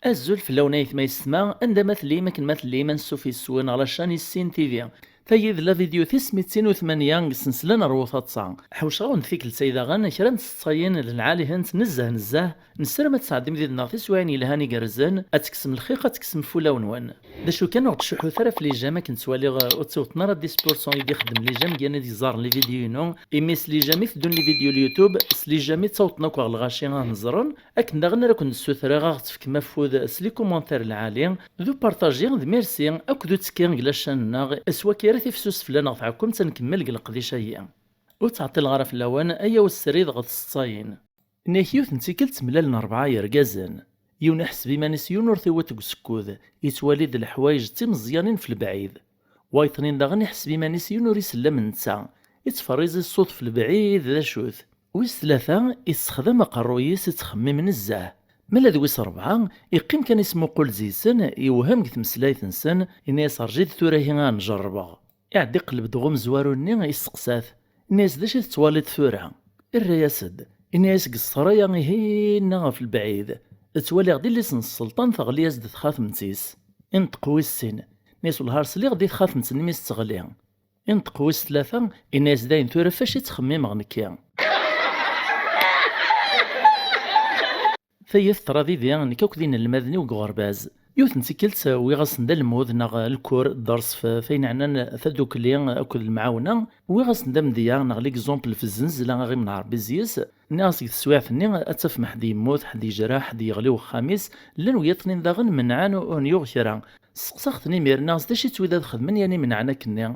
الزول في اللونيت ما يسمع عندما تلي ما كنمات لي منسو في السوين على شاني السين تيفي تايد لا فيديو 908 سنسلان روثات صان حوش غون فيك السيدة غان كران تصاين للعالي هنت نزه نسر ما تسعد مديد ناغتي سواني لهاني قرزن اتكسم الخيقة تكسم فولا ونوان دا شو كان وقت شحو ثرف لي جاما كنت سوالي اوتسوت نرى دي سبورسون يدي خدم لي جام كيانا دي زار لي فيديو نو ايميس لي جامي في دون لي فيديو اليوتيوب سلي جامي تصوت ناكو الغاشي غنزرن اكن داغن راكو نسوثرا غاغتفك مفود سلي كومونتير العالي ذو بارطاجي ذ ميرسي اكو دو تسكين كلاشان اسوا كيرثي فسوس فلان غتعكم تنكمل القضية هي وتعطي الغرف اللوان ايا والسريد غد الصاين ناكيو تنتيكل تملالن 4 يرقازن يون حسبي مانيس يون ورثوات كسكوذ يتوالد الحوايج تمزيانين في البعيد وايطنين داغن يحسبي مانيس يون يسلم نتا يتفريز الصوت في البعيد ذا شوث ويس 3 يستخدم قرويس يتخمم نزاه ملا دويس 4 يقيم كان اسمو قول زيسن يوهم كتمسلايت نسن إني يسرجيد ثوراهي غنجربها يعدي قلب دغوم زواروني يسقساث الناس داش تتوالد ثورها الرياسد الناس قصرايا هينا في البعيد توالي غدي اللي سن السلطان ثغلي يزد تخاف متيس انتقوي السن ناس الهارس اللي غدي تخاف متنميس تغليها انتقوي 3 الناس داين ثورة فاش يتخمم غنكيا ثيث تراضي ديان كوكدين المذني وغرباز يوثن تيكلت ويغاس ندال الموذ نغ الكور الدرس فين عنا ثدوك لي اكل المعاونه ويغاس ندم ديان نغ ليكزومبل في الزنزله غير من نهار بيزيس الناس يتسوع ثني اتف محدي يموت حدي جراح حدي يغلي وخامس لن ويطنين داغن من عانو اون يغشرا سقسختني مير الناس داش يتودا خدمن يعني من عنا كني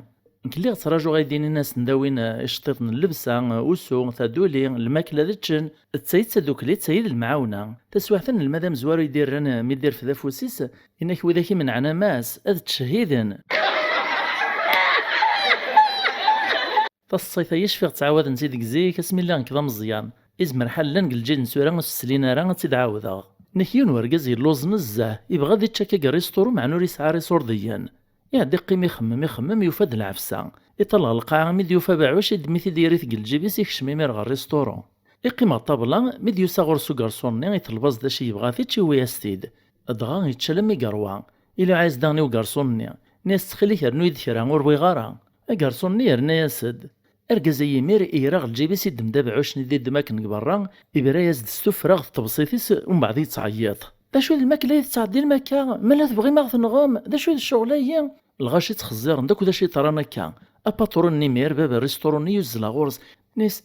كلي تراجو غايدين الناس نداوين اشطيطن اللبسه وسو ثادولي الماكله ذاتشن تسيد تدوك لي تسيد المعاونه تسوحثن المدام زوارو يدير رانا ميدير في ذافوسيس انك وذاكي من عنا ماس اذ تشهيدن فالصيفه يشفيق تعاود نزيد كزيك اسمي الله نكذا مزيان ازمر حلن الجيد نسورا السلينا راه تدعاوذا نكيون ورقز يلوز نزاه يبغى ذي تشكا ريستورو مع نوري سعاري صورديا يعدي قيم يخمم يوفاد العفسه يطلع القاعه ميد يوفا باعوش يدميثي ديري ثقل الجيبيس يكشمي مير غا الريستورون يقيم الطابله ميد يوساغور سو غارسوني يطلباز داشي يبغى تيتشي وياستيد ادغا يتشلم يقروا الا عايز داني وغارسوني ناس تخلي يرنو يذكرها وربي غارا غارسوني يرنا ياسد اركزي مير يراغ الجيبيس يدم دابعوش ندير دماكن برا يبرا يزد السفراغ تبسيطيس ومن بعد يتعيط دا شويه الماكله يتعدي الماكا مالا تبغي ما غتنغم دا شويه الشغليه الغاشي تخزر داك داشي طرانا كا اباترون نيمير باب الريستورون يوزلا غورز ناس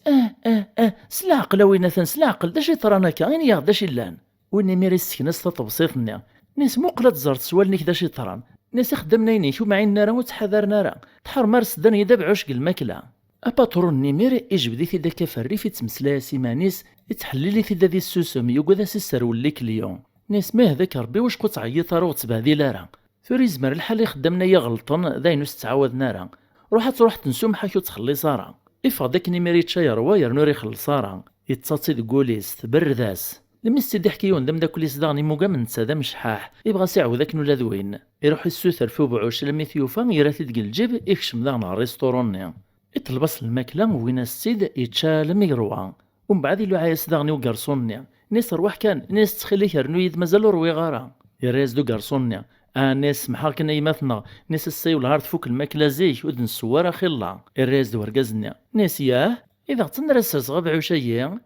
سلاعقل وين سلاعقل داشي طرانا كا غير ياخد داشي لان ونيمير السكناس تبسيطني ناس مقلت زرت سوالنيك داشي طران ناس خدمنا ينيك ومعين راه وتحذرنا راه تحر مارس دان يدابع عشق الماكله اباترون نيمير يجبدي في داك فري في تمسلا سيمانيس يتحللي في دادي السوسم يوكذا سيسرول ليك اليوم ناس ما هذاك ربي واش قلت عيط راه وتبهدي راه ثوري زمر الحال يخدمنا يا غلطن داينوس تعاودنا راه روح تنسوم حاكو تخلي صارا إفا داك نيميري تشاير واير نوري خلصارا يتصاصي دكوليس تبرداس لمستي دي حكيون دم داكوليس داغني موكا من تسادا مشحاح يبغى ساعو ذاك نولا ذوين يروح يسوثر في بعوش لما ثيوفا يراتي ديك الجيب يكشم داغنا الريستوروني يطلبس الماكله وين السيد يتشال ميغروا ومن بعد يلو عايس داغني وكارسوني ناس روح كان ناس تخلي يرنو يد مازال روي غارا يراز دو كارسوني ناس محال كنا يماتنا ناس السي والهارد فوق الماكله زيك ودن السواره خلا الراز دو ورقازنا ناس ياه اذا تنرس صغب عشيه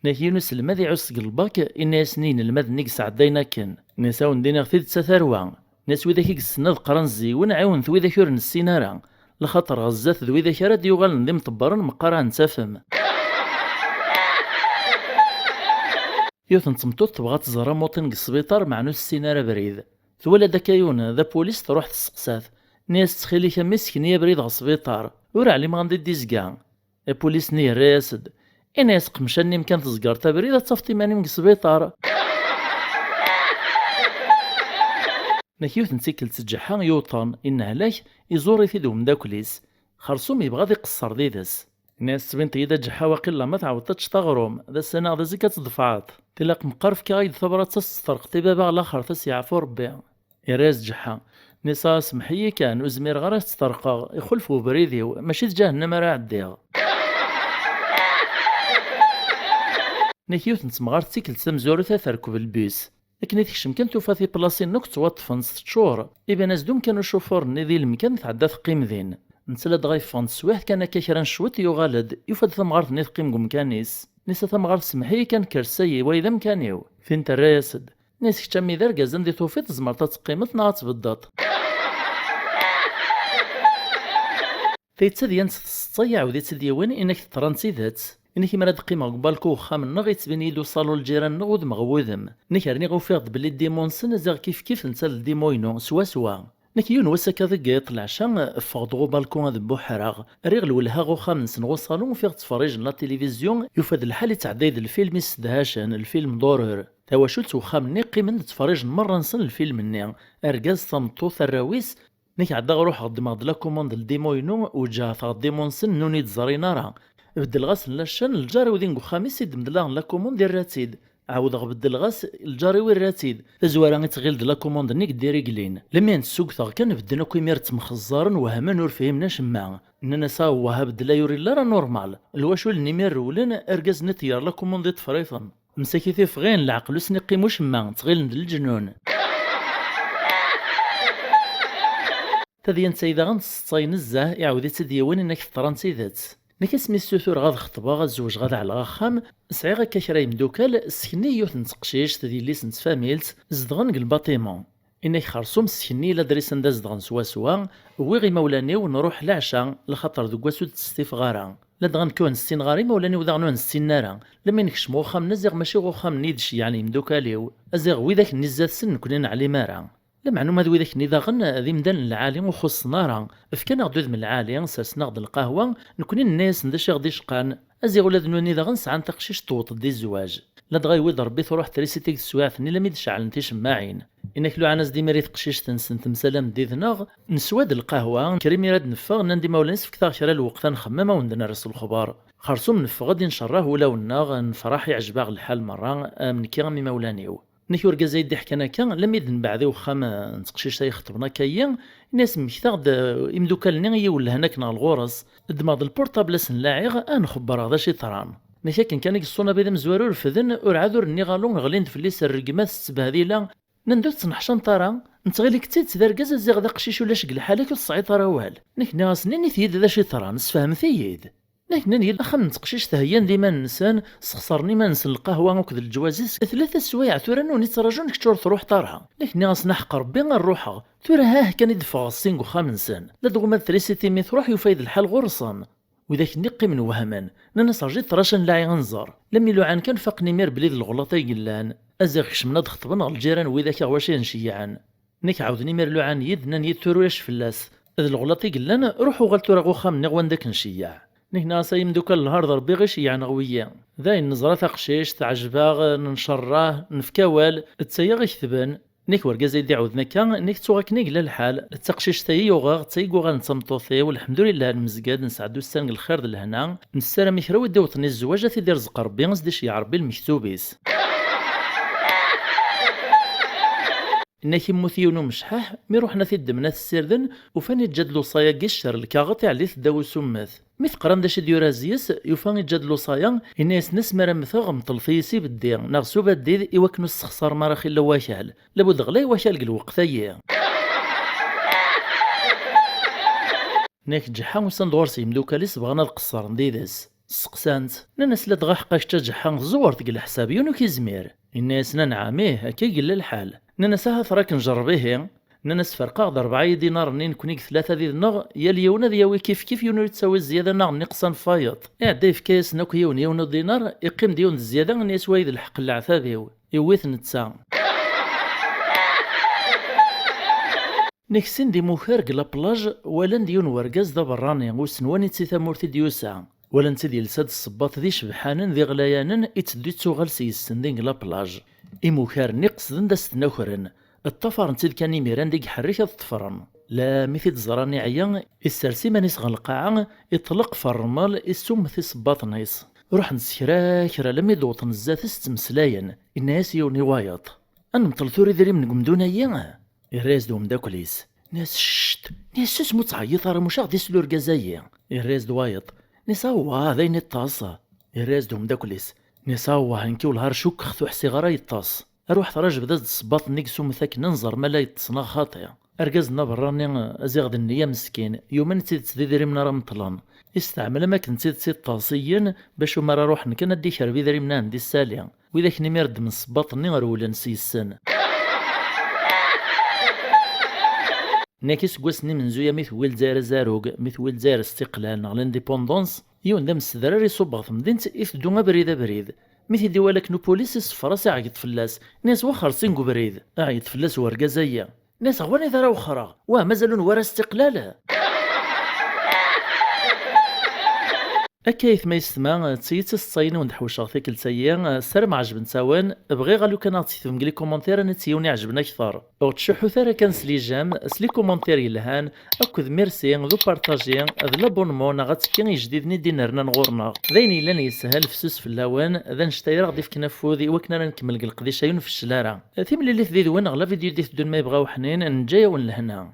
ناكيونس المذي عس قلبك الناس نين المذ نقص عدينا كن ناس وندينا ثيد ثروه ناس وذاك يقصنا قرن زيون عاون ذوي ذاك يورن السينارا لخاطر غزات ذوي ذاك راد يغال ندم طبرن مقارن تفهم يوثن تمتوت تبغى تزرى موطن السبيطار مع نص السينارة بريد ثولا داكايون ذا بوليس تروح تسقسات ناس تخلي كمسكن يا بريد غا السبيطار ورا علي ما غندي ديزكا البوليس نيه راسد ناس قمشاني مكان تزقر تبريد تصفتي ماني من السبيطار نكيوثن تسكل تسجحان يوطن إن هلاك يزوري في دوم داكوليس خرصوم يبغى يقصر ديدس الناس تبين تيدا جحا واقيلا ما تعاودتش تغروم ذا السنة ذا زكا تضفعات تلاق مقرف كايد ثبرة تسترق تبابا الاخر تسيعفو ربي يراز جحا نسا سمحيي كان وزمير غير تسترقى يخلفو بريديو ماشي جهنم راه عديها. نكيوت نتمغار تيكل تمزورة تركب البيس، لكن تكشم كان توفى في بلاصين نوك توطفن 6 شهور، إبا ناس دوم كانوا شوفور نذي المكان تعدى ثقيم ذين، نتسلاد غايفان سواح كان كاكران شوت يغالد يفاد ثمغارت نيث قيم مكانيس، نيسا ثمغارت سمحي كان كرسي وإذا مكانيو، فين تراسد، ناس كتامي ذا رقازن دي توفيت زمرتا تقيمت ناعت بالضبط. تيتسديان تسطيع ودي تديوين إنك ترانسي ذات. إنك مراد قيمة قبالكو خام نغ يتبين يدو صالو الجيران نغود مغوذم نك راني غوفيغ بلي ديمونسن زاغ كيف نتا الديموينو سوا نك يون وسا كذا يطلع شان فغدغو بالكون هذا بوحراغ ريغ الولها غو خامس نغو صالون فيغ تفرج لا تلفزيون يفاد الحال تعديد الفيلم يسدهاشن الفيلم دورور توا شلت وخام نقي من تفرج مرة نسن الفيلم ني اركاز تمطو الراويس نك عدا روح غدمغ لا كوموند الديموينو وجا ثغ ديمونسن نوني تزارينارا بدل غاس لاشان الجاري ودين خامس يدمد لا لا كوموند ديال راتيد عاود غبدل غاس الجاري وين راتيد تزوارا غتغيل لا كوموند نيك ديري قلين لما نسوق ثغ كان بدنا كيميرت مخزارن وهما نور فهمناش ما اننا سا وها بدلا يوري لا راه نورمال الواشو النيمير ولن اركاز نتيار لا كوموند تفريفن مساكيتي فغين العقل سنقي مش ما تغيل ند الجنون تدين سيدا غنصاين الزاه يعاود تديون انك فرنسي ذات نكاس ميسوثور غاد خطبه غاد زوج غاد على غاخام سعي غا كاكراي مدوكال سكني يوث نتقشيش تدي ليس نتفاميلت زدغن الباطيمون انك خرصوم سكني لا دريسن دا زدغن سوا وي مولاني ونروح لعشا لخاطر دوك واسود ستيف غارا لا دغن كون ستين غاري مولاني ودغنون ستين نارا لما نكشم غوخام نزيغ ماشي غوخام نيدش يعني مدوكاليو ازيغ ويداك نزات سن كنا علي مارا المعلومة ذوي ذاك نيذاغن ذي مدان العالي وخص نارا فكان غدود من العالي سرسنا غد القهوة نكون الناس نداش غدي شقان ازي ولاد نوني ذاغن ساعة تقشيش طوط دي الزواج لا دغاي ويد ربي تروح تريسيتيك السواعثني لم يدشعل نتي شماعين انك لو عناس ديما ريت قشيش تنسن تمسالام ديذناغ نسواد القهوة كريمي راد نفاغ نندي مولانس فكثاغ شرا الوقت نخمم وندنا رسل الخبار خرصوم نفاغ غادي نشراه ولا وناغ نفرح يعجباغ الحال مرة من كيغامي مولانيو نيكور كازاي دي حكانا كان لم يدن بعد وخام نتقشيش يخطبنا كاين الناس مكتاغ يمدوكالني يولى هناك نا الغورس دماغ البورطابل سنلاعيغ نخبر هذا شي طران نشاكن كان يقصونا بيدم زوارو رفذن ورعادور النغالون غلين في الليس الرقمات السبهذيلا نندوت تنحشان طرا نتغيلي كتيت ذا ركاز زيغ ذا قشيش ولا شكل حالك الصعيد طراوال نك ناس نيني ثيد ذا شي طران نسفهم ثيد لكن نيل أخم نتقشيش تهيان ديما نسان سخسرني ما نسن القهوة وكذا الجوازيس 3 سوايع ثورا نوني تراجون كتور تروح طارها لكن ناس نحق ربي نروحها ثورا هاه كان يدفع السين وخام نسان لا دوما 3 مي تروح يفايد الحال غرصان وذاك نقي من وهمان ناس رجيت تراشن لاعي غنزر لم يلوعان كان فقني مير بليد الغلطي قلان ازاغ خشمنا دخطبنا الجيران وذاك غواشي نشيعان نيك عاودني مير لوعان يدنا يثوروش فلاس الغلطي قلان روحوا غلتو راه خام نغوان داك نشيع نحنا سايم دوكا النهار ضربي غيش يعني غويا ذاي النزرة تقشيش تعجباغ ننشراه نفكاوال تسيا ثبان نيك ورقا زيدي عودنا كان نيك توغاك نيك الحال التقشيش تاي يوغاغ تايقو غنتمطوثي والحمد لله المزقاد نسعدو السنق الخير لهنا نسالم يخراو الدوطني الزواج تيدير رزق ربي غنزديش يا ربي المكتوبيس إنك يموثيونو مشحاح مي روحنا في الدمنات السردن وفاني تجادلو صايا قشر الكاغطي عليه تداو سماث مي تقران داش ديورازيس يوفاني تجادلو صايا الناس ناس مرا مثاغ مطلفيسي بالدير ناغسو باديد إواكنو السخسار مراخي لا واكال لابد غلاي واكال الوقت اياه ناك جحا وسندورسي مدوكاليس بغانا القصار نديدس سقسانت ناس لا دغا حقاش تجحا زور تقل حسابي ونو كيزمير الناس نعاميه هكا قل الحال ننساها ثراك نجربيه ننس فرقا 4 دينار نين كونيك 3 ديال النغ يا اليونا دياوي كيف يونو تساوي الزياده نغ نقصان فايط يعدي في كاس ناك يونو دينار يقيم ديون الزياده نيس وايد الحق العثابيو يويث نتسا نكسين دي موخارق لابلاج ولا ديون ورقاز دا براني وسنواني تسيثا مورتي ديوسا ولا نتا ديال ساد الصباط ذي شبحانن ذي غلايانن يتدي تسوغال سيستندين لابلاج إموكار نقصدن دا ستناخرن الطفر نتد كان ميران ديك حريك الطفرن لا مثل زراني عيان السرسي مانيس غلقاع يطلق فرمال السم في صباط نيس روح نسكرا كرا لم يدوط نزات استمسلاين الناس يوني وايط أنا مطلثوري ذري من قمدون أيام الراس دوم داكوليس ناس شت ناس اسمو تعيط راه مش غادي يسلو ركازايا الراس دوايط نسا هو هذا ينطاصا الراس دوم داكليس نسا هو هنكي والهار شوك خذو حسي غرا يطاس اروح تراجع بدات الصباط نيكسو مثاك ننظر ما لا يتصنا خاطئ اركازنا براني ازيغ النية مسكين يوما تزيد تديري من راه مطلان استعمل ما كنت تزيد طاسيا باش وما روح نكن ادي شربي داري من عندي الساليه واذا كني ميرد من الصباط ني غرولا نسي السن ناكس كواسني من زويا ميثويل زار زاروق ميثويل زار استقلال نغ لانديبوندونس يون دام السدراري يصوب في مدينة إفدو بريد بريد ميثي ديوالك نو بوليس الصفراس عيط فلاس ناس وخر سينكو بريد عيط فلاس ورقازية ناس غواني ذرا وخرا واه مازالون ورا استقلال أكايث ما يسمع تسيت الصين وندحوش غثيك السيا سر ما عجبن سوان بغي غالو كان عطيتهم لي كومونتير انا تسيوني عجبنا اكثر او تشحو ثرا كان سلي جام سلي كومونتير يلهان اكد ميرسي ذو بارطاجي هاد لابونمون غاتكي جديد ندي نرنا نغورنا ذين الا يسهل فسوس في اللوان ذا نشتاي غادي في كنافوذي وكنا نكمل القديشه في الشلاره ثيم اللي في ذي وين غلا فيديو ديت دون ما يبغاو حنين نجايا ونلهنا